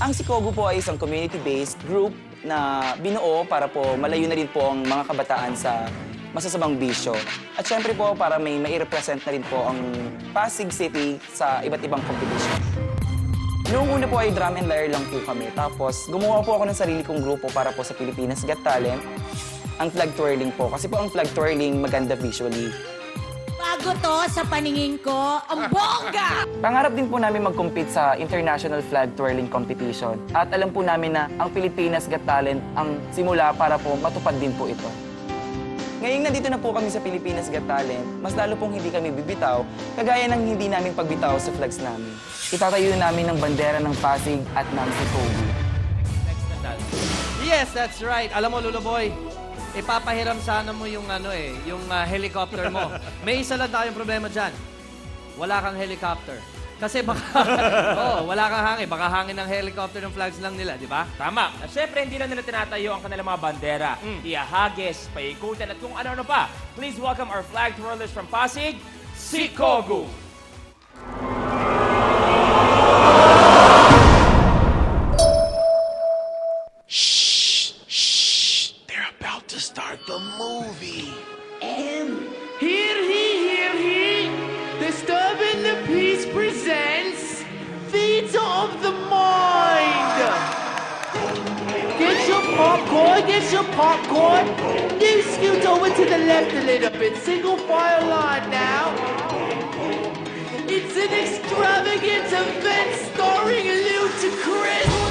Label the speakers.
Speaker 1: Ang Sikogu po ay isang community-based group na binuo para po malayo na rin po ang mga kabataan sa masasamang bisyo. At syempre po para may mai-represent na rin po ang Pasig City sa iba't ibang competition. Noong una po ay drum and lyre lang po kami. Tapos gumawa po ako ng sarili kong grupo para po sa Pilipinas Got Talent. Ang flag twirling po. Kasi po ang flag twirling maganda visually.
Speaker 2: Bago to sa paningin ko, ang bongga!
Speaker 1: Pangarap din po namin mag-compete sa International Flag Twirling Competition. At alam po namin na ang Pilipinas Got Talent ang simula para po matupad din po ito. Ngayong nandito na po kami sa Pilipinas Got Talent, mas lalo pong hindi kami bibitaw, kagaya ng hindi namin pagbitaw sa flags namin. Itatayo namin ng bandera ng Pasig at ng Sikogu.
Speaker 3: Yes, that's right. Alam mo, Lolo Boy, ipapahiram sana mo yung yung helicopter mo. May isa lang tayong problema dyan. Wala kang helicopter. Kasi baka, wala kang hangin. Baka hangin ng helicopter ng flags lang nila, di ba?
Speaker 4: Tama. At syempre, hindi lang nila tinatayo ang kanilang mga bandera. Iahagis, paikutan, at kung ano-ano pa. Please welcome our flag twirlers from Pasig, Sikogu!
Speaker 5: They're about to start the movie.
Speaker 6: Hear he, Disturbing the Peace presents Theater of the Mind. Get your popcorn. You scoot over to the left a little bit, single file line now. It's an extravagant event starring Ludacris.